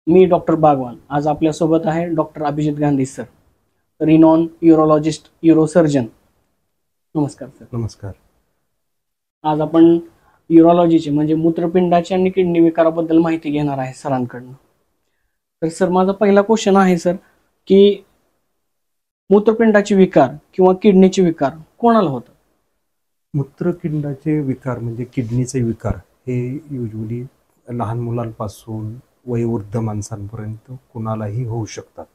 मी doctor Bagwan. आज आपल्यासोबत आहे doctor Abhijit Gandhi sir, renowned urologist, urosurgeon. नमस्कार सर. नमस्कार. आज आपण यूरोलॉजीचे म्हणजे मूत्रपिंडाची आणि किडनी विकाराबद्दल माहिती घेणार आहे सरांकडनं. तर सर, माझा पहिला क्वेश्चन आहे सर की मूत्रपिंडाचे विकार किंवा किडनीचे विकार कोणाला होतात? मूत्रपिंडाचे विकार म्हणजे किडनीचे विकार हे युजली लहान मुलांपासून वयोवृद्ध माणसांपर्यंत कुणालाही होऊ शकतात.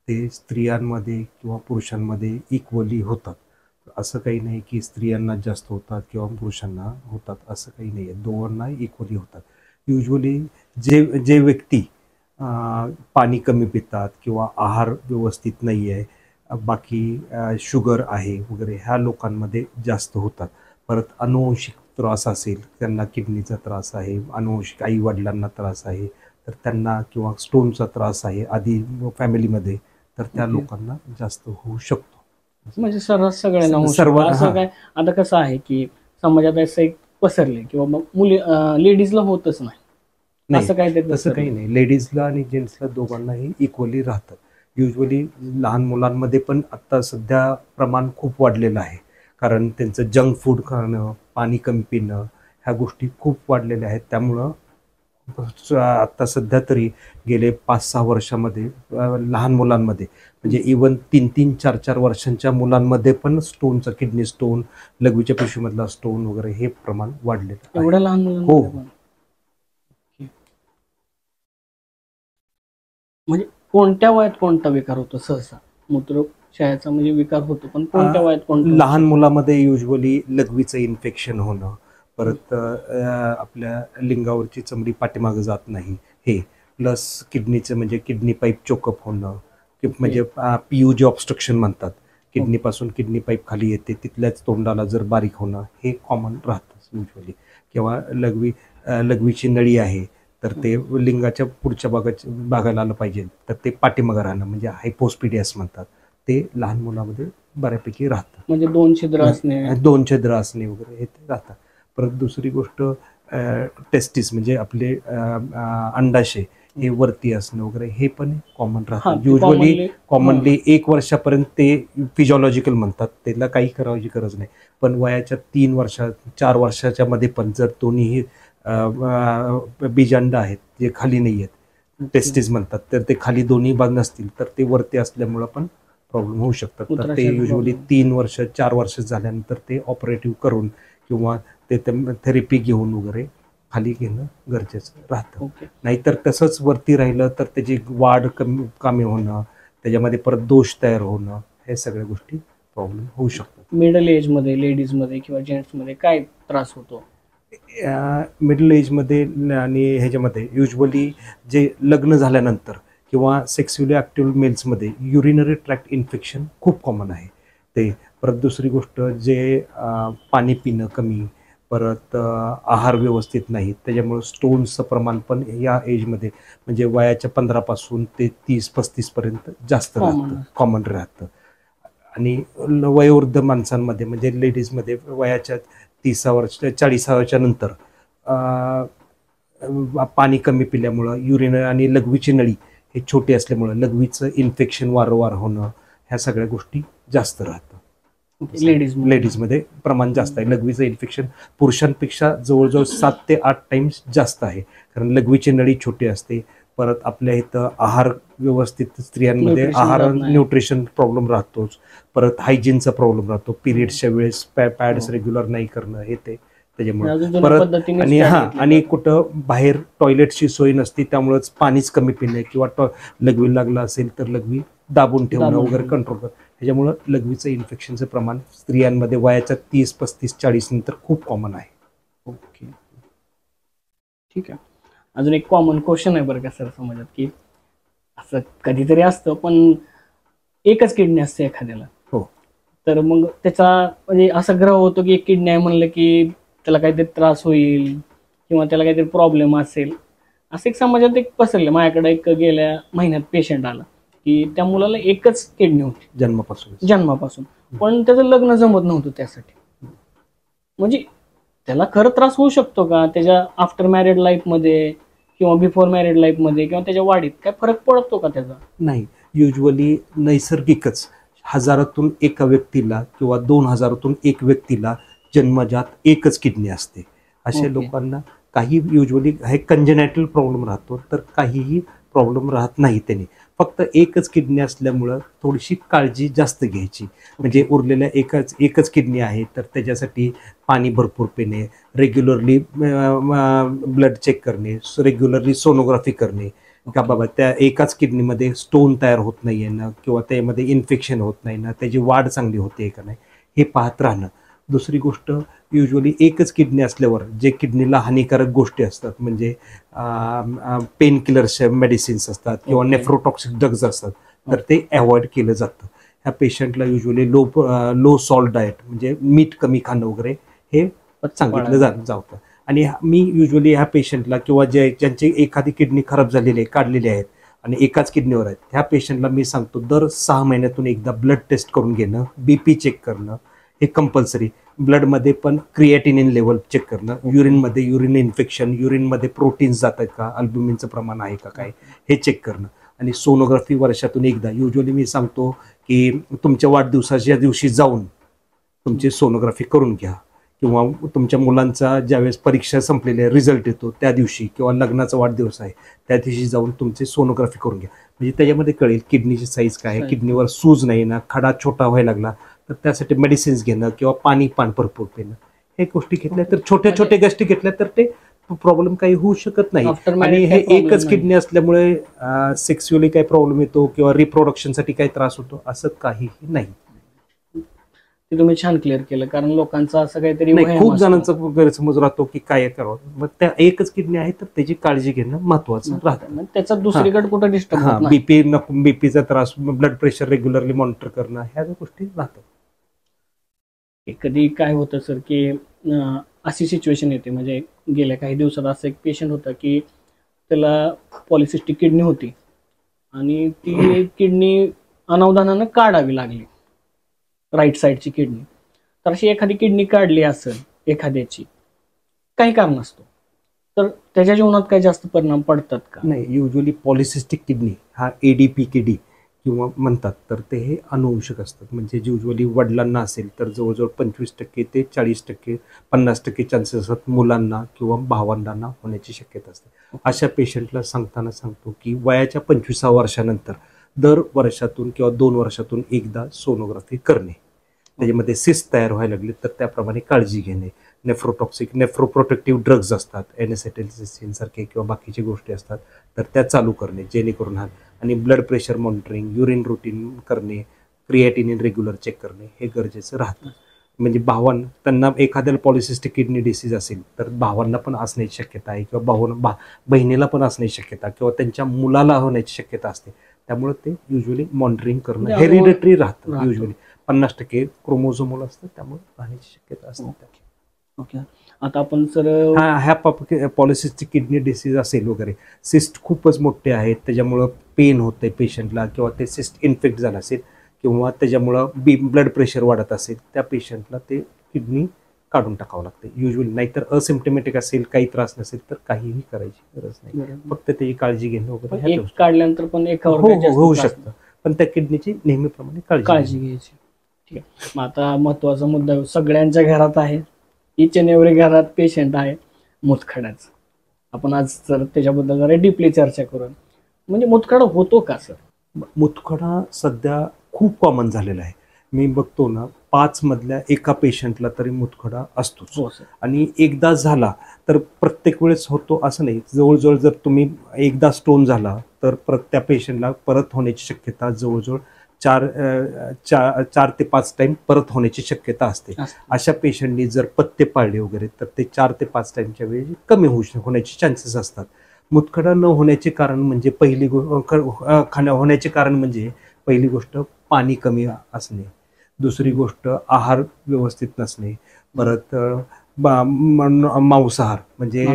ते स्त्रियांमध्ये किंवा पुरुषांमध्ये इक्वली होतात. असं काही नाही की स्त्रियांना जास्त होतात किंवा पुरुषांना होतात, असं काही नाही आहे. दोघांना इक्वली होतात. युजली जे व्यक्ती पाणी कमी पितात किंवा आहार व्यवस्थित नाही आहे, बाकी शुगर आहे वगैरे, ह्या लोकांमध्ये जास्त होतात. परत अनुवंशिक त्रास असेल, त्यांना किडनीचा त्रास आहे, अनुवंशिक आई वडिलांना त्रास आहे, तर त्यांना किंवा स्टोनचा त्रास आहे आधी फॅमिलीमध्ये, तर त्या लोकांना जास्त होऊ शकतो. म्हणजे सर्रास सगळ्यांना सर्व असं काय? आता कसं आहे की समाजात असं एक पसरले किंवा मग मुली लेडीजला होतच नाही, असं काय? तसं काही नाही. लेडीजला आणि जेंट्सला दोघांनाही इक्वली राहतात. युजली लहान मुलांमध्ये पण आता सध्या प्रमाण खूप वाढलेलं आहे, कारण त्यांचं जंक फूड खाणं, पाणी कमी पिणं, ह्या गोष्टी खूप वाढलेल्या आहेत. त्यामुळं आत्ता सध्या तरी गेले 5-6 वर्षामध्ये लहान मुलांमध्ये म्हणजे इवन 3-3, 4-4 वर्षांच्या मुलांमध्ये पण स्टोनचा, किडनी स्टोन, लघवीच्या पिशवीमधला स्टोन वगैरे हे प्रमाण वाढलेलं आहे. एवढ्या लहान मुलांमध्ये? हो. म्हणजे कोणत्या वयात कोणता विकार होतो? सहसा मूत्रशयाचा म्हणजे विकार होतो, पण कोणत्या वयात कोणता? लहान मुलामध्ये युजली लघवीचं इन्फेक्शन होणं, परत आपल्या लिंगावरची चमडी पाठीमागं जात नाही हे, प्लस किडनीचं म्हणजे किडनी पाईप चोकअप होणं, म्हणजे पीयूजी ऑब्स्ट्रक्शन म्हणतात. किडनीपासून किडनी पाईप खाली येते, तिथल्याच तोंडाला जर बारीक होणं, हे कॉमन राहतं युजली. किंवा लघवीची नळी आहे, तर ते लिंगाच्या पुढच्या भागाला आलं पाहिजे, तर ते पाठीमागं राहणं म्हणजे हायपोस्पिडियास म्हणतात. ते लहान मुलामध्ये बऱ्यापैकी राहतं. म्हणजे 2 छिद्र असणे वगैरे हे राहतात. परत दुसरी गोष्ट टेस्टिस म्हणजे आपले अंडाशय हे वरती असणं वगैरे, हे पण कॉमन राहतं. युजली कॉमनली 1 वर्षापर्यंत ते फिजिओलॉजिकल म्हणतात, त्याला काही करायची गरज नाही. पण वयाच्या 3 वर्षा 4 वर्षाच्या मध्ये पण जर दोन्हीही बीजांड आहेत जे खाली नाही आहेत, टेस्टिस म्हणतात, तर ते खाली दोन्ही भाग नसतील तर ते वरती असल्यामुळं पण प्रॉब्लेम होऊ शकतात. तर ते युजली 3 वर्ष 4 वर्ष झाल्यानंतर ते ऑपरेटिव्ह करून किंवा ते थेरपी घेऊन वगैरे खाली घेणं गरजेचं राहतं. नाहीतर तसंच वरती राहिलं तर त्याची वाढ कमी होणं, त्याच्यामध्ये परत दोष तयार होणं, हे सगळ्या गोष्टी प्रॉब्लेम होऊ शकतात. मिडल एजमध्ये लेडीजमध्ये किंवा जेंट्समध्ये काय त्रास होतो? मिडल एजमध्ये आणि ह्याच्यामध्ये युजली जे लग्न झाल्यानंतर किंवा सेक्स्युअली ॲक्टिव्ह मेल्समध्ये युरिनरी ट्रॅक्ट इन्फेक्शन खूप कॉमन आहे ते. परत दुसरी गोष्ट, जे पाणी पिणं कमी, परत आहार व्यवस्थित नाही, त्याच्यामुळं स्टोन्सचं प्रमाण पण या एजमध्ये म्हणजे वयाच्या 15 पासून ते 30-35 पर्यंत जास्त राहतं, कॉमन राहतं. आणि वयोवृद्ध माणसांमध्ये म्हणजे लेडीजमध्ये वयाच्या 30 वर्ष 40 नंतर पाणी कमी पिल्यामुळं युरिन आणि लघवीची नळी हे छोटी असल्यामुळं लघवीचं इन्फेक्शन वारंवार होणं, ह्या सगळ्या गोष्टी जास्त राहतं. लेडीजमध्ये प्रमाण जास्त आहे. लघवीचं इन्फेक्शन पुरुषांपेक्षा जवळजवळ 7 ते 8 टाइम्स जास्त आहे, कारण लघवीची नळी छोटी असते. परत आपल्या इथं आहार व्यवस्थित, स्त्रियांमध्ये आहार न्यूट्रिशन प्रॉब्लेम राहतोच. परत हायजीनचा प्रॉब्लेम राहतो, पिरियड्सच्या वेळेस पॅड्स रेग्युलर नाही करणं, हे ते त्याच्यामुळे. परत आणि कुठं बाहेर टॉयलेटची सोय नसते, त्यामुळेच पाणीच कमी पिणे किंवा लघवी लागला असेल तर लघवी दाबून ठेवणं वगैरे कंट्रोल कर, ह्याच्यामुळं लघवीचं इन्फेक्शनचं प्रमाण स्त्रियांमध्ये वयाच्या 30, 35, 40 नंतर खूप कॉमन आहे. ओके, ठीक आहे. अजून एक कॉमन क्वेश्चन आहे बरं का सर समाजात, की असं कधीतरी असतं पण एकच किडनी असते एखाद्याला. हो. तर मग त्याचा म्हणजे असा ग्रह होतो की एक किडनी आहे म्हणलं की त्याला काहीतरी त्रास होईल किंवा त्याला काहीतरी प्रॉब्लेम असेल, असं एक समाजात एक पसरलं. माझ्याकडे एक गेल्या महिन्यात पेशंट आला की त्या मुलाला एकच किडनी होती जन्मापासून, पण त्याचं लग्न जमत नव्हतं त्यासाठी. म्हणजे त्याला खरं त्रास होऊ शकतो का त्याच्या आफ्टर मॅरिड लाईफमध्ये किंवा बिफोर मॅरिड लाईफ मध्ये किंवा त्याच्या वाढीत काय फरक पडतो का त्याचा? नाही, युजली नैसर्गिकच हजारातून एका व्यक्तीला किंवा 2000तून एक व्यक्तीला जन्मजात एकच किडनी असते. अशा लोकांना काही युजली हे कंजेनायटल प्रॉब्लेम राहतो, तर काहीही प्रॉब्लेम राहत नाही. त्याने फक्त एकच किडनी असल्यामुळं थोडीशी काळजी जास्त घ्यायची. म्हणजे उरलेल्या एकच किडनी आहे तर त्याच्यासाठी पाणी भरपूर पिणे, रेग्युलरली ब्लड चेक करणे, रेग्युलरली सोनोग्राफी करणे का बाबा त्या एकाच किडनीमध्ये स्टोन तयार होत नाही आहे ना, किंवा त्यामध्ये इन्फेक्शन होत नाही ना, त्याची वाढ चांगली होते का नाही हे पाहत राहणं. दुसरी गोष्ट, युजली एकच किडनी असल्यावर जे किडनीला हानिकारक गोष्टी असतात म्हणजे पेन किलर्स मेडिसिन्स असतात किंवा नेफ्रोटॉक्सिक ड्रग्ज असतात, तर ते अवॉइड केलं जातं. ह्या पेशंटला युजली लो सॉल्ट डाएट म्हणजे मीठ कमी खाणं वगैरे हे सांगितलं जातं. आणि मी युजली ह्या पेशंटला किंवा ज्यांची एखादी किडनी खराब झालेली आहे, काढलेली आहेत आणि एकाच किडनीवर आहेत, ह्या पेशंटला मी सांगतो दर 6 महिन्यातून एकदा ब्लड टेस्ट करून घेणं, BP चेक करणं हे कंपल्सरी. ब्लडमध्ये पण क्रिएटिनिन लेवल चेक करणं, युरिनमध्ये युरिन इन्फेक्शन, युरिनमध्ये प्रोटीन्स जात आहेत का, अल्ब्युमिनचं प्रमाण आहे का काय हे चेक करणं. आणि सोनोग्राफी वर्षातून एकदा. युजली मी सांगतो की तुमच्या वाढदिवसाच्या दिवशी जाऊन तुमची सोनोग्राफी करून घ्या, किंवा तुमच्या मुलांचा ज्यावेळेस परीक्षा संपलेली रिझल्ट येतो त्या दिवशी, किंवा लग्नाचा वाढदिवस आहे त्या दिवशी जाऊन तुमची सोनोग्राफी करून घ्या. म्हणजे त्याच्यामध्ये कळेल किडनीची साईज काय आहे, किडनीवर सूज नाही ना, खडा छोटा व्हायला लागला तर त्यासाठी मेडिसिन्स घेणं किंवा पाणी भरपूर पिणं हे गोष्टी घेतल्या तर छोट्या छोट्या गोष्टी घेतल्या तर ते प्रॉब्लेम काही होऊ शकत नाही. आणि हे एकच किडनी असल्यामुळे सेक्स्युअली काही प्रॉब्लेम येतो किंवा रिप्रोडक्शनसाठी काही त्रास होतो असं काहीही नाही. ते तुम्ही छान क्लिअर केलं, कारण लोकांचा असं काहीतरी खूप जणांचा गैरसमज राहतो की काय करावं, मग त्या एकच किडनी आहे तर त्याची काळजी घेणं महत्वाचं राहतं. त्याचा दुसरीकडे कुठं डिस्टर्ब बीपीचा त्रास, ब्लड प्रेशर रेग्युलरली मॉनिटर करणं ह्या गोष्टी राहतात. कधी काय होतं सर की अशी सिच्युएशन येते, म्हणजे गेल्या काही दिवसात असं एक पेशंट होता की त्याला पॉलिसिस्टिक किडनी होती आणि ती किडनी अनावधानानं काढावी लागली, राईट साईडची किडनी. तर अशी एखादी किडनी काढली असेल एखाद्याची काही कारण असतो तर त्याच्या जीवनात काही जास्त परिणाम पडतात का? नाही, युजली पॉलिसिस्टिक किडनी हा ADPKD किंवा म्हणतात तर ते हे अनुवंशिक असतात. म्हणजे युजली वडिलांना असेल तर जवळजवळ 25% ते 40% 50% चान्सेस असतात मुलांना किंवा भावंडांना होण्याची शक्यता असते. अशा पेशंटला सांगतो की वयाच्या 25व्या वर्षानंतर दर वर्षातून किंवा 2 वर्षातून एकदा सोनोग्राफी करणे. त्याच्यामध्ये सिस्ट तयार व्हायला लागले तर त्याप्रमाणे काळजी घेणे. नेफ्रोप्रोटेक्टिव्ह ड्रग्ज असतात, एनेसेटिल्सिस्टिन सारखे किंवा बाकीच्या गोष्टी असतात तर त्या चालू करणे जेणेकरून आणि blood pressure monitoring, urine routine करणे, क्रिएटिनिन रेग्युलर चेक करणे हे गरजेचं राहतं. म्हणजे त्यांना एखाद्याला पॉलिसिस्टिक किडनी डिसीज असेल तर भावांना पण असण्याची शक्यता आहे, किंवा बहिणीला पण असण्याची शक्यता, किंवा त्यांच्या मुलाला होण्याची शक्यता असते. त्यामुळे ते युजली मॉनिटरिंग करणं हेरिडिटरी राहतं. युजली 50% क्रोमोझोमल असतं त्यामुळे राहण्याची शक्यता असते. ओके, आता आपण सर ह्या पॉलिसिस्टिक किडनी डिसीज असेल वगैरे, सिस्ट खूपच मोठे आहेत त्याच्यामुळं पेन होतंय पेशंटला, किंवा ते सिस्ट इन्फेक्ट झालं असेल किंवा त्याच्यामुळं ब्लड प्रेशर वाढत असेल त्या पेशंटला ते किडनी काढून टाकावं लागते युजली. नाहीतर असिम्प्टोमॅटिक असेल, काही त्रास नसेल तर काहीही करायची गरज नाही, फक्त त्याची काळजी घेणं वगैरे. काढल्यानंतर पण होऊ शकतं, पण त्या किडनीची नेहमीप्रमाणे काळजी घ्यायची. ठीक आहे, मग आता महत्वाचा मुद्दा सगळ्यांच्या घरात आहे, इच अँड एव्हरी घरात पेशंट आहे मुतखड्याचं. आपण आज सर त्याच्याबद्दल जरा डीपली चर्चा करू. म्हणजे मुतखडा होतो का सर? मुतखडा सध्या खूप कॉमन झालेला आहे. मी बघतो ना 5 मधल्या एका पेशंटला तरी मुतखडा असतोच. आणि एकदा झाला तर प्रत्येक वेळेस होतो असं नाही. जवळजवळ जर तुम्ही एकदा स्टोन झाला तर त्या पेशंटला परत होण्याची शक्यता जवळजवळ 4 ते 5 टाइम परत होण्याची शक्यता असते. अशा पेशंटनी जर पथ्य पाळले वगैरे तर ते 4 ते 5 टाइमच्या वेळी कमी होण्याचे चान्सेस असतात. मुतखडा न होण्याचे कारण म्हणजे पहिली गोष्ट पाणी कमी असणे, दुसरी गोष्ट आहार व्यवस्थित नसणे, परत मांसाहार म्हणजे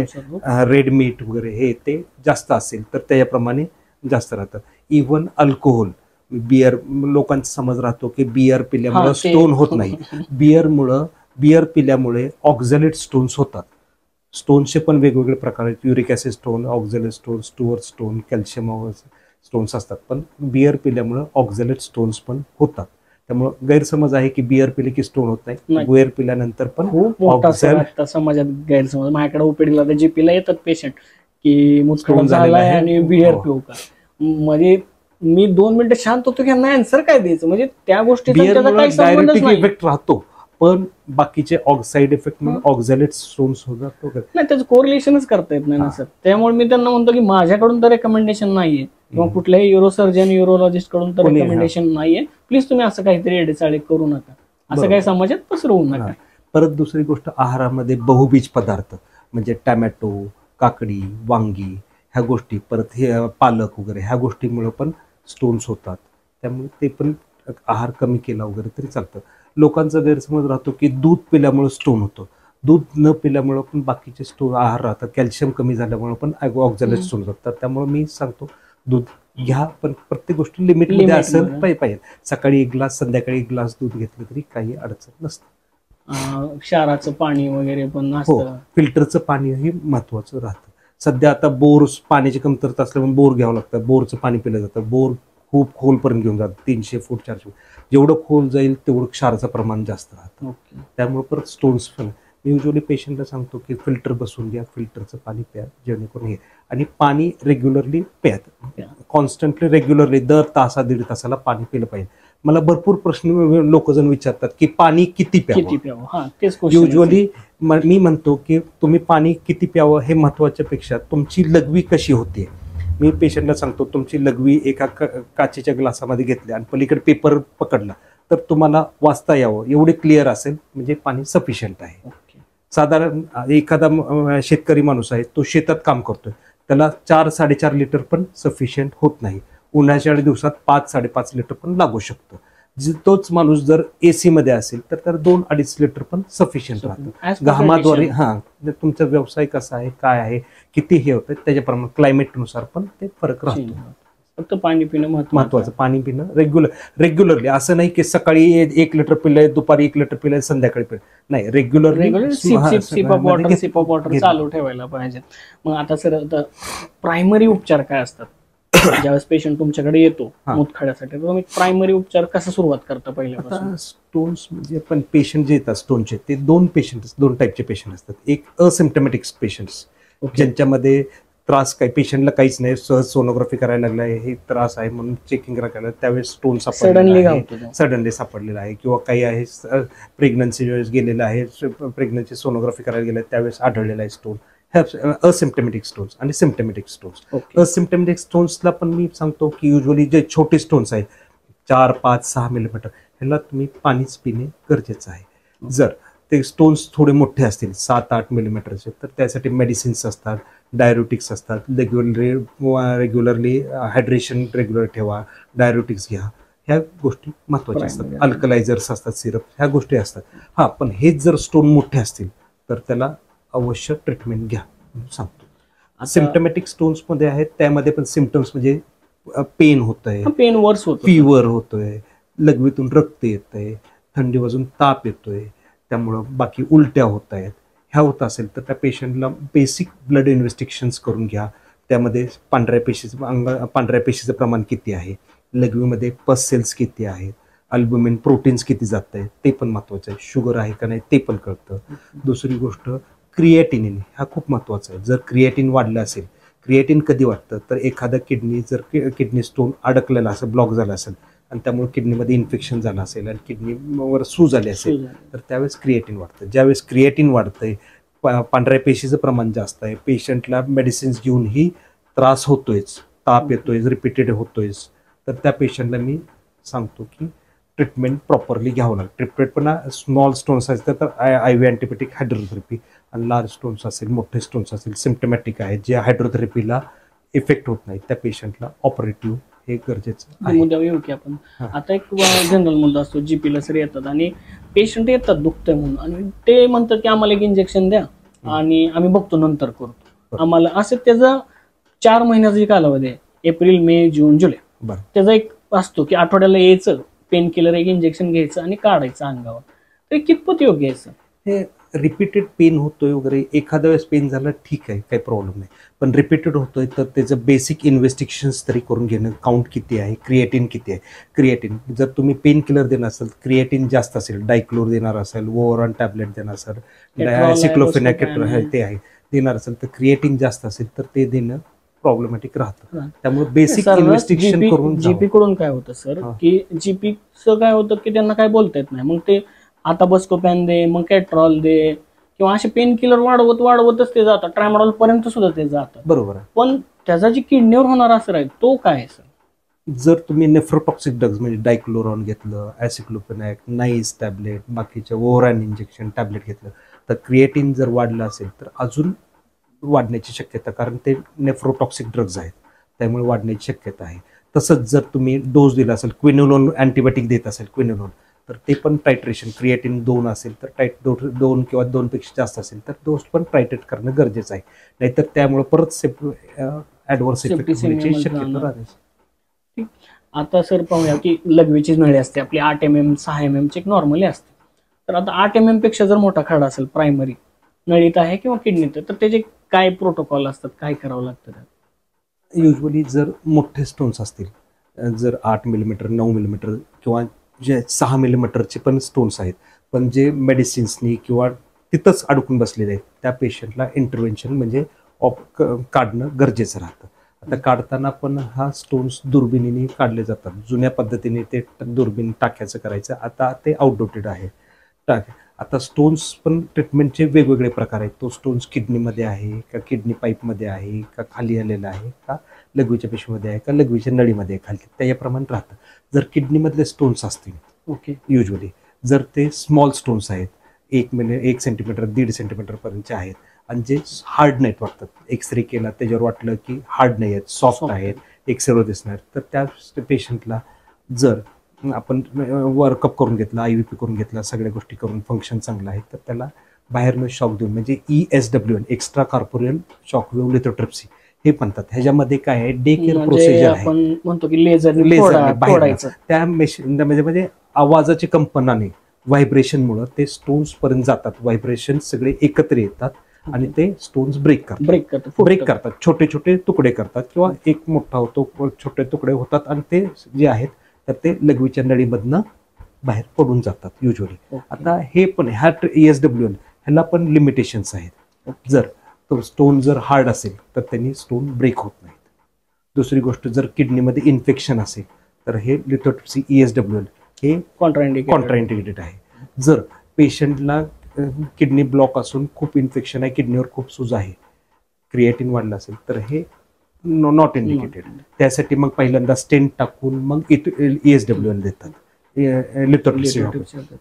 रेड मीट वगैरे हे ते जास्त असेल तर त्याप्रमाणे जास्त राहतं. इव्हन अल्कोहोल, बियर, लोकांचा समज राहतो की बियर पिल्यामुळे स्टोन होत नाही. बियर पिल्यामुळे ऑक्झॅलेट स्टोन्स होतात. स्टोन्सचे पण वेगवेगळे प्रकार आहेत. Uric acid stone, oxalate stone, struvite stone, calcium stones असतात. पण बियर पिल्यामुळे ऑक्झॅलेट स्टोन्स पण होतात. त्यामुळे गैरसमज आहे की बियर पिले की स्टोन होत नाही. बियर पिल्यानंतर पण खूप मोठा समाजात गैरसमज. माझ्याकडे ओपीडीला जीपीला येतात पेशंट की मुतखडा झालाय आणि बियर पिऊ का. म्हणजे मी 2 मिनिटं शांत होतो की यांना आन्सर काय द्यायचं. म्हणजे त्या गोष्टीचा काही संबंधच नाही. इफेक्ट राहतो पण बाकीचे साईड इफेक्ट म्हणून ऑक्झॅलेट स्टोन्स होतात नाही, त्याचं कोरिलेशनच करता येत नाही ना सर. त्यामुळे मी त्यांना म्हणतो की माझ्याकडून तर रेकमेंडेशन नाहीये किंवा कुठल्याही युरोसर्जन युरोलॉजिस्ट कडून तर रेकमेंडेशन नाहीये. प्लीज तुम्ही असं काहीतरी एडेचाळे करू नका, असं काही समाजात पसरवू नका. परत दुसरी गोष्ट, आहारामध्ये बहुबीज पदार्थ म्हणजे टॅमॅटो, काकडी, वांगी ह्या गोष्टी, परत हे पालक वगैरे ह्या गोष्टीमुळे पण स्टोन्स होतात. त्यामुळे ते पण आहार कमी केला वगैरे तरी चालतं. लोकांचा गैरसमज राहतो की दूध पिल्यामुळे स्टोन होतो. दूध न पिल्यामुळे पण बाकीचे स्टोन आहार राहतात. कॅल्शियम कमी झाल्यामुळे पण ऑक्झॅलेट स्टोन होतात. त्यामुळे मी सांगतो दूध घ्या, पण प्रत्येक गोष्ट लिमिटमध्ये असेल पाहिजे. सकाळी 1 ग्लास, संध्याकाळी 1 ग्लास दूध घेतलं तरी काही अडचण नसतं. क्षाराचं पाणी वगैरे पण असतं. फिल्टरचं पाणी हे महत्वाचं राहतं. सध्या आता बोर पाण्याची कमतरता असल्यामुळे बोर घ्यावं लागतं. बोरचं पाणी पिलं जातं. बोर खूप खोलपर्यंत घेऊन जातं, 300 फूट 400 फूट. जेवढं खोल जाईल तेवढं क्षाराचं प्रमाण जास्त राहतं. त्यामुळे परत स्टोन्स पण. मी युजली पेशंटला सांगतो की फिल्टर बसून घ्या, फिल्टरचं पाणी प्या, जेणेकरून हे. आणि पाणी रेग्युलरली प्या, कॉन्स्टंटली रेग्युलरली दर तासा 1.5 तासाला पाणी पिलं पाहिजे. मला भरपूर प्रश्न लोकजण विचारतात की पाणी किती प्यावं. युजली मी म्हणतो की तुम्ही पाणी किती प्यावं हे महत्वाच्या पेक्षा तुमची लघवी कशी होते. मी पेशंटला सांगतो तुमची लघवी एका काचेच्या ग्लासामध्ये घेतली आणि पलीकडे पेपर पकडला तर तुम्हाला वाचता यावं एवढे क्लिअर असेल म्हणजे पाणी सफिशियंट आहे. साधारण एखादा शेतकरी माणूस आहे, तो शेतात काम करतोय, त्याला 4-4.5 लिटर पण सफिशियंट होत नाही. उन्हाळ्याच्या दिवसात 5-5.5 लिटर पण लागू शकतं. तोच माणूस जर एसी मध्ये असेल तर त्याला 2-2.5 लिटर पण सफिशियंट राहतं. घामाद्वारे तुमचा व्यवसाय कसा आहे, काय आहे, किती हे होतं त्याच्याप्रमाणे क्लायमेटनुसार पण ते फरक राहतो. फक्त पाणी पिणं महत्वाचं. पाणी पिणं रेग्युलरली. असं नाही की सकाळी 1 लिटर पिलंय, दुपारी 1 लिटर पिलंय, संध्याकाळी पिलंय. नाही, रेग्युलर सिप ऑफ वॉटर चालू ठेवायला पाहिजे. मग आता सर प्रायमरी उपचार काय असतात ज्यावेळेस पेशंट तुमच्याकडे येतो मुतखड्यासाठी, तर तुम्ही प्रायमरी उपचार कसा सुरुवात करता पहिल्यापासून? स्टोन्स म्हणजे पण पेशंट जे येतात स्टोनचे ते 2 टाईपचे पेशंट असतात. एक असिम्प्टमॅटिक पेशंट्स ज्यांच्यामध्ये त्रास काही पेशंटला काहीच नाही, सहज सोनोग्राफी करायला लागलाय, हे त्रास आहे म्हणून चेकिंग करायला त्यावेळेस स्टोन सडनली सापडलेला आहे. किंवा काही आहे प्रेग्नन्सी वेळेस गेलेला आहे, प्रेग्नन्सी सोनोग्राफी करायला गेला त्यावेळेस आढळलेला आहे स्टोन. असिम्प्टमॅटिक स्टोन्स आणि सिम्प्टमॅटिक स्टोन्स. असिम्प्टमॅटिक स्टोन्सला पण मी सांगतो की युजली जे छोटे स्टोन्स आहेत 4, 5, 6 मिलीमीटर ह्याला तुम्ही पाणीच पिणे गरजेचं आहे. जर ते स्टोन्स थोडे मोठे असतील 7-8 मिलीमीटरचे तर त्यासाठी मेडिसिन्स असतात, डायरोटिक्स असतात. रेग्युलरली हायड्रेशन रेग्युलर ठेवा, डायरोटिक्स घ्या, ह्या गोष्टी महत्वाच्या असतात. अल्कलायझर्स असतात, सिरप, ह्या गोष्टी असतात. पण हेच जर स्टोन मोठे असतील तर त्याला अवश्य ट्रीटमेंट घ्या सांगतो. सिम्प्टमॅटिक स्टोन्स मध्ये आहेत, त्यामध्ये पण सिम्पटम्स म्हणजे पेन होतंय, फीवर होतोय, लघवीतून रक्त येतंय, थंडी वाजून ताप येतोय, त्यामुळं बाकी उलट्या होत आहेत, ह्या होत असेल तर त्या पेशंटला बेसिक ब्लड इन्व्हेस्टिगेशन्स करून घ्या. त्यामध्ये पांढऱ्या पेशीचं प्रमाण किती आहे, लघवीमध्ये पस सेल्स किती आहेत, अल्बुमिन प्रोटीन्स किती जात आहेत ते पण महत्वाचं आहे. शुगर आहे का नाही ते पण कळतं. दुसरी गोष्ट क्रिएटिनिन, हा खूप महत्वाचा आहे. जर क्रिएटिन वाढलं असेल, क्रिएटिन कधी वाटतं तर एखादा किडनी स्टोन अडकलेला असेल, ब्लॉक झाला असेल आणि त्यामुळे किडनीमध्ये इन्फेक्शन झालं असेल आणि किडनीवर सूज आली असेल तर त्यावेळेस क्रिएटिन वाढतं. ज्यावेळेस क्रिएटिन वाढतंय, पांढऱ्या पेशीचं प्रमाण जास्त आहे, पेशंटला मेडिसिन्स घेऊनही त्रास होतोयच, ताप येतोय, रिपीटेड होतोयच, तर त्या पेशंटला मी सांगतो की ट्रीटमेंट प्रॉपरली घ्यावं लागतं. ट्रीटमेंट पण स्मॉल स्टोन्स असतात तर IV अँटीबायोटिक, हायड्रोथेरपी, आणि लार्ज स्टोन्स असेल, मोठे स्टोन्स असेल, सिम्प्टमॅटिक आहेत जे हायड्रोथेरपीला इफेक्ट होत नाही त्या पेशंटला ऑपरेटिव्ह हे गरजेचं आहे. मुद्दा येऊ की आपण आता एक जनरल मुद्दा असतो, जीपीला सर येतात आणि पेशंट येतात दुखतंय म्हणून आणि ते म्हणतात की आम्हाला एक इंजेक्शन द्या आणि आम्ही बघतो नंतर करतो. आम्हाला असं त्याचा 4 महिन्याचा कालावधी आहे, एप्रिल, मे, जून, जुलै. त्याचा एक असतो की आठवड्याला यायचं, पेन किलर एक इंजेक्शन घ्यायचं आणि काढायचं अंगावर. तर कितपत योग्य आहे सर? हे रिपीटेड पेन होतोय वगैरे, एखाद्या वेळेस पेन झालं ठीक आहे, काही प्रॉब्लेम नाही, पण रिपीटेड होतोय तर त्याचं बेसिक इन्व्हेस्टिगेशन्स तरी करून घेणं. काउंट किती आहे, क्रिएटिन किती आहे. क्रिएटिन जर तुम्ही पेन किलर देणार असाल, क्रिएटिन जास्त असेल, डायक्लोर देणार असेल, ओव्हरऑन टॅबलेट देणार असेल, सिक्लोफेनॅक ते आहे देणार असेल, तर क्रिएटिन जास्त असेल तर ते देणं प्रॉब्लेमॅटिक राहतं. त्यामुळे बेसिक इन्व्हेस्टिगेशन करून. जीपी कडून काय होतं सर की जीपीचं काय होतं की त्यांना काय बोलता येत नाही, मग ते आता बस्कोपॅन दे, मग कॅट्रॉल दे, किंवा असे पेन किलर वाढवतच ते जातात, ट्रायमॅडॉल पर्यंत सुद्धा ते जातात. बरोबर आहे. पण त्याचा जी किडनीवर होणार असर आहे तो काय आहे सर? जर तुम्ही नेफ्रोटॉक्सिक ड्रग्ज म्हणजे डायक्लोरॉन घेतलं, ॲसिक्लोफेनॅक, नाईस टॅबलेट, बाकीच्या ओव्हरऑन इंजेक्शन टॅबलेट घेतलं, तर क्रिएटिन जर वाढलं असेल तर अजून वाढण्याची शक्यता, कारण ते नेफ्रोटॉक्सिक ड्रग्ज आहेत त्यामुळे वाढण्याची शक्यता आहे. तसंच जर तुम्ही डोस दिला असेल, क्विनोलोन अँटीबायोटिक देत असेल क्विनोलोन, तर ते पण टायट्रेशन, क्रिएटिन 2 असेल तर 2 किंवा 2 पेक्षा जास्त असेल तर डोस पण टायट्रेट करणं गरजेचं आहे, नाहीतर त्यामुळे परत ॲडव्हर्स इफेक्ट होण्याची शक्यता राहते. आता सर पाहूया की लघवीची नळी असते आपली 8 mm 6 mm ची नॉर्मली असते. तर आता 8 mm पेक्षा जर मोठा खडा असेल, प्रायमरी नळीत आहे किंवा किडनीत, तर त्याचे काय प्रोटोकॉल असतात, काय करावं लागतं? युजली जर मोठे स्टोन्स असतील, जर 8 mm 9 mm किंवा जे 6 mm पण स्टोन्स आहेत, पण जे मेडिसिन्सनी किंवा तिथंच अडकून बसलेले आहेत, त्या पेशंटला इंटरव्हेन्शन म्हणजे काढणं गरजेचं राहतं. आता काढताना पण हा स्टोन्स दुर्बिणीने काढले जातात. जुन्या पद्धतीने ते दुर्बीण टाक्याचं करायचं, आता ते आउटडेटेड आहे. आता स्टोन्स पण ट्रीटमेंटचे वेगवेगळे प्रकार आहेत. तो स्टोन्स किडनीमध्ये आहे का, किडनी पाईपमध्ये आहे का, खाली आलेला आहे का, लघवीच्या पेशीमध्ये आहे का, लघवीच्या नळीमध्ये आहे खाली, त्याप्रमाणे राहतं. जर किडनीमधले स्टोन्स असतील, ओके, युजली जर ते स्मॉल स्टोन्स आहेत, 1 सेंटीमीटर 1.5 सेंटीमीटरपर्यंतचे आहेत आणि जे हार्ड नाहीत वाटतात, एक्सरे केला त्याच्यावर वाटलं की हार्ड नाही आहेत, सॉफ्ट आहेत, एक्सरेवर दिसणार, तर त्या पेशंटला जर आपण वर्कअप करून घेतला, IVP करून घेतला, सगळ्या गोष्टी करून फंक्शन चांगलं आहे, तर त्याला बाहेरनं शॉक देऊन म्हणजे ESWL, extra corporeal shock wave lithotripsy हे म्हणतात. ह्याच्यामध्ये काय आहे, डे केअर प्रोसिजर आहे, आपण म्हणतो की लेझर त्या मेशिन म्हणजे आवाजाच्या कंपनाने, व्हायब्रेशनमुळे ते स्टोन्स पर्यंत जातात, व्हायब्रेशन सगळे एकत्र येतात आणि ते स्टोन्स ब्रेक करतात, छोटे छोटे तुकडे करतात किंवा एक मोठा होतो, छोटे तुकडे होतात आणि ते जे आहेत तर ते लघवीच्या नळीमधनं बाहेर पडून जातात युजली. आता हे पण ह्या ESWL ह्याला पण लिमिटेशन्स आहेत. जर तो स्टोन जर हार्ड असेल तर त्यांनी स्टोन ब्रेक होत नाहीत. दुसरी गोष्ट, जर किडनीमध्ये इन्फेक्शन असेल तर हे लिथोट्रिप्सी ESWL हे कॉन्ट्राइंडिकेटेड आहे. जर पेशंटला किडनी ब्लॉक असून खूप इन्फेक्शन आहे, किडनीवर खूप सूज आहे, क्रिएटिन वाढलं असेल तर हे नॉट इंडिकेटेड. त्यासाठी मग पहिल्यांदा स्टेंट टाकून मग ESWL देतात, लिथोट्रिप्सी.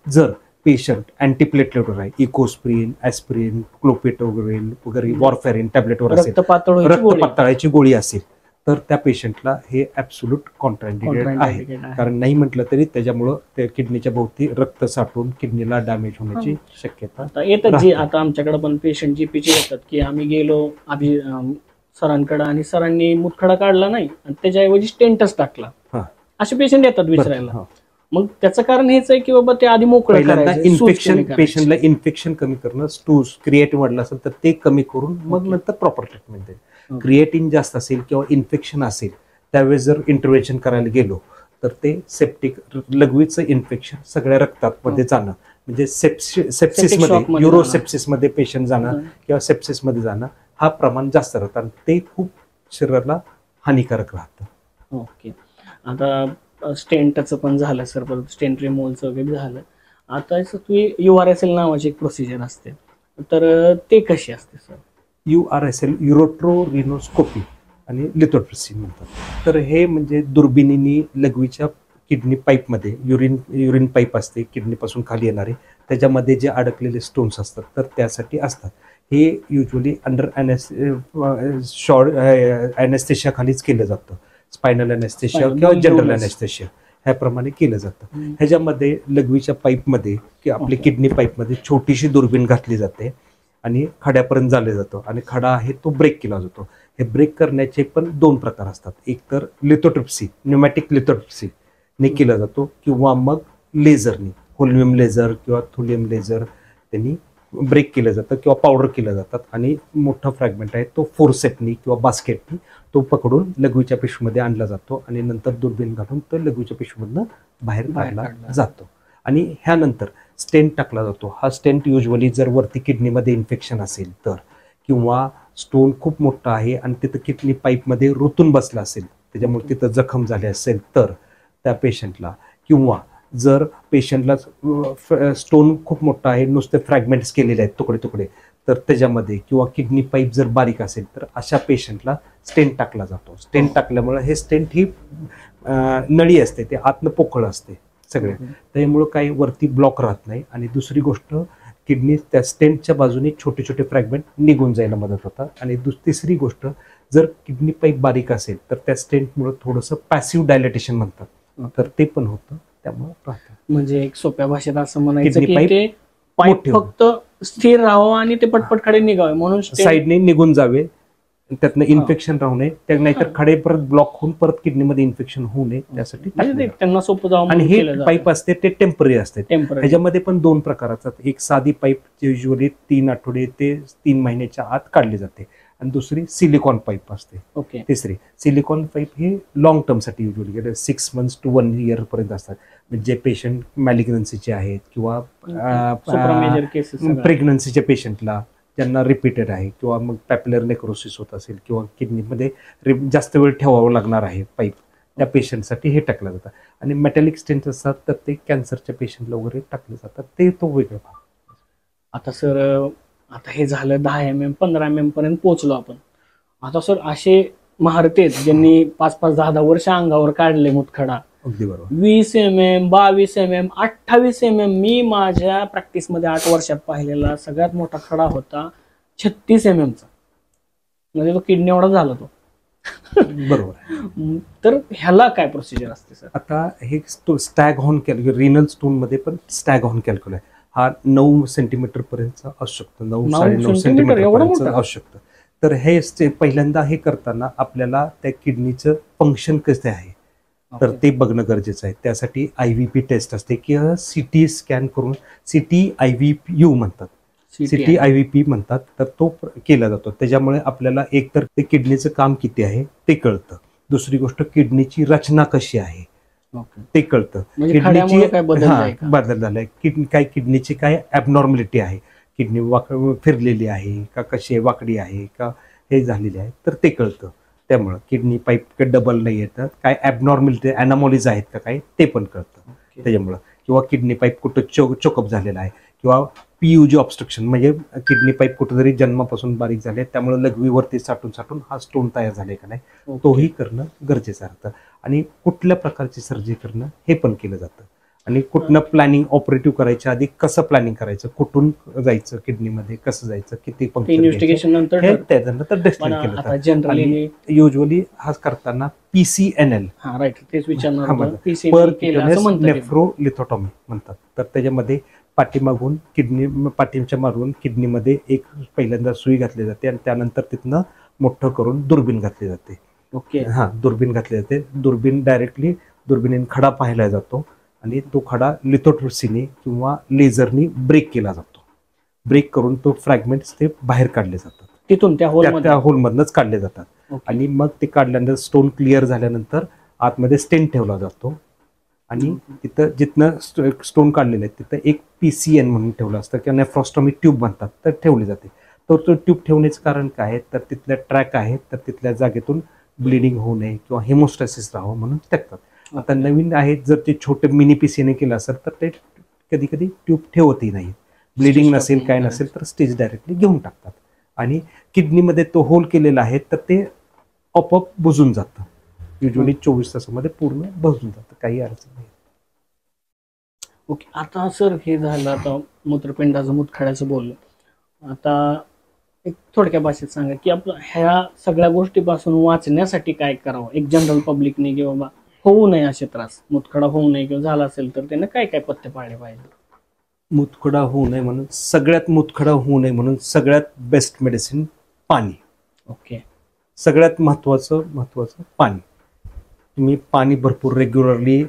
जर पेशंट अँटीप्लेटलेटवर आहे, इकोस्प्रिन, ॲस्प्रिन, क्लोपिटोग्रेल, वॉरफॅरिन टॅबलेटवर असेल, रक्तपातळाची गोळी असेल, तर त्या पेशंटला हे ॲब्सोल्यूट कॉन्ट्राइंडिकेटेड आहे. कारण नाही म्हटलं तरी त्याच्यामुळं त्या किडनीच्या भोवती रक्त साठून किडनीला डॅमेज होण्याची शक्यता येतात. जी आता आमच्याकडे पण पेशंट जीपीचे येतात की आम्ही गेलो आधी सरांकडे आणि सरांनी मुतखडा काढला नाही आणि त्याच्याऐवजी स्टेंटच टाकला, असे पेशंट येतात विचारायला. मग त्याचं कारण हेच आहे की बाबा ते आधी मोकळं करायचं, इन्फेक्शन, पेशंटला इन्फेक्शन कमी करणं, स्टूज क्रिएटिन वाढलं असेल तर ते कमी करून मग नंतर प्रॉपर ट्रीटमेंट देईल. क्रिएटिन जास्त असेल किंवा इन्फेक्शन असेल त्यावेळेस जर इंटरव्हेन्शन करायला गेलो तर ते सेप्टिक, लघवीचं इन्फेक्शन सगळ्या रक्तात मध्ये जाणं, म्हणजे सेप्सिसमध्ये, युरोसेप्सिसमध्ये पेशंट जाणं किंवा सेप्सिसमध्ये जाणं हा प्रमाण जास्त राहतं आणि ते खूप शरीराला हानिकारक राहतं. ओके, आता स्टेंटचं पण झालं सर, परत स्टेंट रिमूव्हलचं वगैरे झालं. आता तुम्ही URSL नावाची एक प्रोसिजर असते, तर ते कशी असते सर? URSL, युरोट्रोरिनोस्कोपी आणि लिथोट्रिप्सी म्हणतात. तर हे म्हणजे दुर्बिणीने लघवीच्या किडनी पाईपमध्ये, युरिन पाईप असते किडनीपासून खाली येणारे, त्याच्यामध्ये जे अडकलेले स्टोन्स असतात तर त्यासाठी असतात. हे युजली अंडर शॉर्ट ॲनेस्थेशिया खालीच केलं जातं, स्पायनल ॲनेस्थेशिया किंवा जनरल ॲनेस्थेशिया ह्याप्रमाणे केलं जातं. ह्याच्यामध्ये लघवीच्या पाईपमध्ये किंवा आपल्या किडनी पाईपमध्ये छोटीशी दुर्बीण घातली जाते आणि खड्यापर्यंत झाले जातो आणि खडा आहे तो ब्रेक केला जातो. हे ब्रेक करण्याचे पण 2 प्रकार असतात, एक तर लिथोट्रिप्सी, न्यूमॅटिक लिथोट्रिप्सी ने केला जातो किंवा मग लेझरनी, होल्वियम लेझर किंवा थुलियम लेझर त्यांनी ब्रेक केलं जातं किंवा पावडर केलं जातात आणि मोठा फ्रॅगमेंट आहे तो फोर्सेपनी किंवा बास्केटनी तो पकडून लघवीच्या पिशवीमध्ये आणला जातो आणि नंतर दुर्बीण घालून तो लघवीच्या पिशवीमधनं बाहेर काढला जातो. आणि ह्यानंतर स्टेंट टाकला जातो. हा स्टेंट युजली जर वरती किडनीमध्ये इन्फेक्शन असेल तर, किंवा स्टोन खूप मोठा आहे आणि तिथं किडनी पाईपमध्ये रुतून बसला असेल, त्याच्यामुळे तिथं जखम झाली असेल तर त्या पेशंटला, किंवा जर पेशंटला स्टोन खूप मोठा आहे, नुसते फ्रॅगमेंट्स केलेले आहेत तुकडे तुकडे, तर त्याच्यामध्ये, किंवा किडनी पाईप जर बारीक असेल तर अशा पेशंटला स्टेंट टाकला जातो. स्टेंट टाकल्यामुळे हे स्टेंट ही नळी असते, ते आतनं पोकळ असते सगळे, त्यामुळं काही वरती ब्लॉक राहत नाही. आणि दुसरी गोष्ट, किडनी त्या स्टेंटच्या बाजूने छोटे छोटे फ्रॅगमेंट निघून जायला मदत होतात. आणि तिसरी गोष्ट, जर किडनी पाईप बारीक असेल तर त्या स्टेंटमुळे थोडंसं पॅसिव्ह डायलेटेशन म्हणतात, तर ते पण होतं, त्यामुळे राहतं. म्हणजे एक सोप्या भाषेत असं म्हणायचं की ते पाईप फक्त स्थिर राहावं आणि ते पटपट खडे निघावे म्हणून साईडने निघून जावे, त्यातनं इन्फेक्शन राहू नये, नाहीतर खडे परत ब्लॉक होऊन परत किडनीमध्ये इन्फेक्शन होऊ नये त्यासाठी त्यांना सोपं जावं. आणि हे पाईप असते ते टेम्पररी असते. ह्याच्यामध्ये पण 2 प्रकार असतात. एक साधी पाईप युजली 3 आठवडे ते 3 महिन्याच्या आत काढली जाते, आणि दुसरी सिलिकॉन पाईप असते. तिसरी सिलिकॉन पाईप हे लॉंग टर्म साठी युजली 6 months to 1 year पर्यंत असतात. म्हणजे पेशंट मॅलिग्नन्सीचे आहेत किंवा प्रेग्नन्सीच्या पेशंटला ज्यांना रिपीटेड आहे, किंवा मग पॅप्युलर नेक्रोसिस होत असेल, किंवा किडनीमध्ये जास्त वेळ ठेवावं लागणार आहे पाईप, त्या पेशंटसाठी हे टाकलं जातं. आणि मेटॅलिक स्टेंट असतात तर ते कॅन्सरच्या पेशंटला वगैरे टाकले जातात, ते तो वेगळा भाग. आता सर, आता हे झालं 10 mm 15 mm पर्यंत पोहोचलो आपण. आता सर असे महारथी आहेत ज्यांनी 5-5 10-10 वर्ष अंगावर काढले मुतखडा. अगदी बरोबर. 20 mm 22 mm 28 mm मी माझ्या प्रॅक्टिसमध्ये 8 वर्षात पाहिलेला सगळ्यात मोठा खडा होता 36 mm चा. म्हणजे तो किडनी एवढा झाला तो. बरोबर. तर ह्याला काय प्रोसिजर असते सर? आता हे स्टॅग हॉर्न कॅल्क्युल, रिनल स्टोन मध्ये पण स्टॅग हॉर्न कॅल्क्युल आहे. हा 9 सेंटीमीटर पर्यंतचा असू शकतो, 9-9.5 सेंटीमीटर पर्यंत असू शकतं. तर हे पहिल्यांदा हे करताना आपल्याला त्या किडनीचं फंक्शन कसं आहे तर ते बघणं गरजेचं आहे. त्यासाठी IVP टेस्ट असते किंवा CT स्कॅन करून, CT IVU म्हणतात, CT IVP म्हणतात, तर तो केला जातो. त्याच्यामुळे आपल्याला एकतर ते किडनीचं काम किती आहे ते कळतं, दुसरी गोष्ट किडनीची रचना कशी आहे ते कळतं, किडनीची बदल झालाय, काय किडनीची काय ॲबनॉर्मॅलिटी आहे, किडनी फिरलेली आहे का, कशी आहे, वाकडी आहे का, हे झालेली आहे तर ते कळतं. त्यामुळं किडनी पाईप डबल नाही येतं, काय ॲबनॉर्मॅलिटी ॲनामॉलीज आहेत का काय ते पण कळतं त्याच्यामुळं. किंवा किडनी पाईप कुठं चोकअप झालेला आहे, किंवा PUG ऑब्स्ट्रक्शन म्हणजे किडनी पाईप कुठेतरी जन्मापासून बारीक झाले, त्यामुळे लघवीवरती साठून हा स्टोन तयार झाले का नाही, तोही करणं गरजेचं असतं. आणि कुठल्या प्रकारची सर्जरी करणं हे पण केलं जातं. आणि कुठनं प्लॅनिंग ऑपरेटिव्ह करायच्या आधी कसं प्लॅनिंग करायचं, कुठून जायचं किडनीमध्ये, कसं जायचं, किती इन्व्हेस्टिगेशन नंतर जनरली युजली हा करताना PCNL नेफ्रोलिथोटॉमी म्हणतात. तर त्याच्यामध्ये पाठीमागून पाठीच्या मागून किडनीमध्ये एक पहिल्यांदा सुई घातली जाते आणि त्यानंतर तिथनं मोठं करून दुर्बीण घातली जाते. दुर्बीण घातली जाते. दुर्बीण डायरेक्टली दुर्बिणीने खडा पाहिला जातो आणि तो खडा लिथोट्रिप्सीने किंवा लेझरनी ब्रेक केला जातो. ब्रेक करून तो फ्रॅगमेंट्स ते बाहेर काढले जातात, तिथून त्या होलमधनच काढले जातात. आणि मग ते काढल्यानंतर स्टोन क्लिअर झाल्यानंतर आतमध्ये स्टेंट ठेवला जातो. आणि तिथं जिथनं स्टोन काढलेले आहेत तिथं एक PCN म्हणून ठेवलं असतं किंवा नेफ्रॉस्टॉमी ट्यूब म्हणतात, तर ठेवली जाते. तो ट्यूब ठेवण्याचं कारण काय आहे तर तिथल्या ट्रॅक आहे, तर तिथल्या जागेतून ब्लिडिंग होऊ नये किंवा हेमोस्टॅसिस राहावं म्हणून टाकतात. आता नवीन आहेत, जर ते छोटे मिनी PCN केलं असेल तर ते कधी कधी ट्यूब ठेवतही नाही, ब्लिडिंग नसेल काय नसेल तर स्टेज डायरेक्टली घेऊन टाकतात. आणि किडनीमध्ये तो होल केलेला आहे तर ते आपोआप बुजून जातं, युजली 24 तासामध्ये पूर्ण बुजून जातं, काही अडचण नाही. ओके. आता सर हे झालं, आता मूत्रपिंडाचं मुतखड्याचं बोललो. आता एक थोडक्या भाषेत सांगा की आपलं ह्या सगळ्या गोष्टीपासून वाचण्यासाठी काय करावं एक जनरल पब्लिकने, की बाबा होऊ नये असे त्रास, मुतखडा होऊ नये किंवा झाला असेल तर त्यानं काय काय पथ्य पाळले पाहिजे? मुतखडा होऊ नये म्हणून मुतखडा होऊ नये म्हणून सगळ्यात बेस्ट मेडिसिन पाणी. ओके. सगळ्यात महत्वाचं पाणी. तुम्ही पाणी भरपूर रेग्युलरली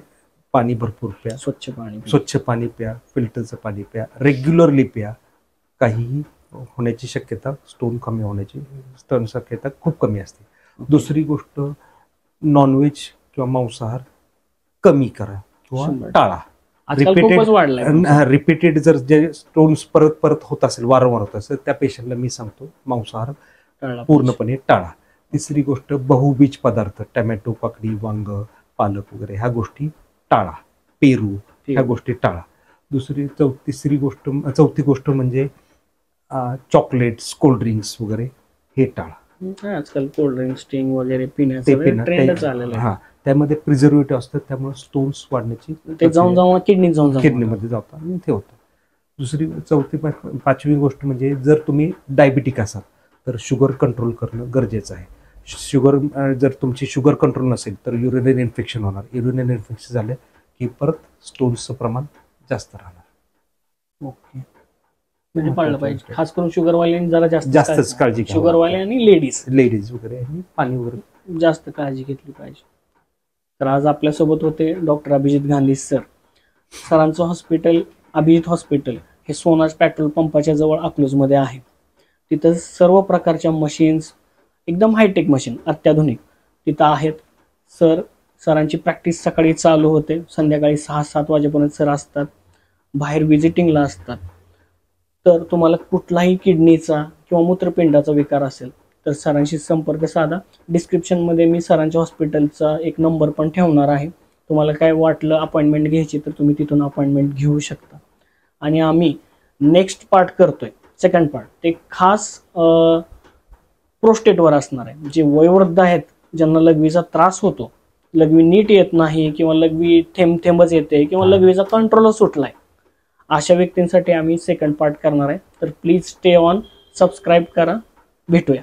पाणी भरपूर प्या, स्वच्छ पाणी प्या, फिल्टरचं पाणी प्या, रेग्युलरली प्या. काहीही होण्याची शक्यता, स्टोन कमी होण्याची शक्यता खूप कमी असते. दुसरी गोष्ट, नॉनव्हेज किंवा मांसाहार कमी करा किंवा टाळा. रिपीटेड जर जे स्टोन्स परत परत होत असेल, वारंवार होत असेल, त्या पेशंटला मी सांगतो मांसाहार पूर्णपणे टाळा. तिसरी गोष्ट, बहुबीज पदार्थ, टमॅटो, काकडी, वांग, पालक वगैरे ह्या गोष्टी टाळा. पेरू ह्या गोष्टी टाळा. चौथी गोष्ट म्हणजे चॉकलेट्स, कोल्ड्रिंक्स वगैरे हे टाळा. आजकाल कोल्ड्रिंक, स्टिंग वगैरे पिण्याचं हा, त्यामध्ये प्रिझर्वेटिव्ह असतं, त्यामुळे स्टोन्स वाढण्याची किडनीमध्ये जातात आणि ते होतं. पाचवी गोष्ट म्हणजे जर तुम्ही डायबिटिक असाल तर शुगर कंट्रोल करणं गरजेचं आहे. जर तुमची शुगर कंट्रोल नसेल तर युरिनरी इन्फेक्शन होणार. युरिनरी इन्फेक्शन झालं की परत स्टोन्सचं प्रमाण जास्त राहणार. ओके, म्हणजे पाळलं पाहिजे. खास करून शुगरवाल्यांनी जरा जास्तच काळजी घ्या. शुगरवाले आणि लेडीज वगैरे आणि पाणी वगैरे जास्त काळजी घेतली पाहिजे. तर आज आपल्यासोबत होते डॉक्टर अभिजित गांधी सरांचं हॉस्पिटल अभिजित हॉस्पिटल हे सोनाज पेट्रोल पंपाच्या जवळ अकलूजमध्ये आहे. तिथं सर्व प्रकारच्या मशीन्स, एकदम हायटेक मशीन, अत्याधुनिक तिथं आहेत. सरांची प्रॅक्टिस सकाळी चालू होते, संध्याकाळी 6-7 वाजेपर्यंत सर असतात, बाहेर व्हिजिटिंगला असतात. तर तुम्हाला कुठलाही किडनीचा किंवा मूत्रपिंडाचा विकार असेल तर सरांशी संपर्क साधा. डिस्क्रिप्शनमध्ये मी सरांच्या हॉस्पिटलचा एक नंबर पण ठेवणार आहे. तुम्हाला काय वाटलं अपॉइंटमेंट घ्यायची तर तुम्ही तिथून अपॉइंटमेंट घेऊ शकता. आणि आम्ही नेक्स्ट पार्ट करतोय, सेकंड पार्ट, ते खास प्रोस्टेटवर असणार आहे. जे वयोवृद्ध आहेत, ज्यांना लघवीचा त्रास होतो, लघवी नीट येत नाही किंवा लघवी थेंबच येते किंवा लघवीचा कंट्रोलच सुटलाय, अशा व्यक्तींसाठी आम्ही सेकंड पार्ट करणार आहे. तर प्लीज स्टे ऑन, सबस्क्राईब करा. भेटूया.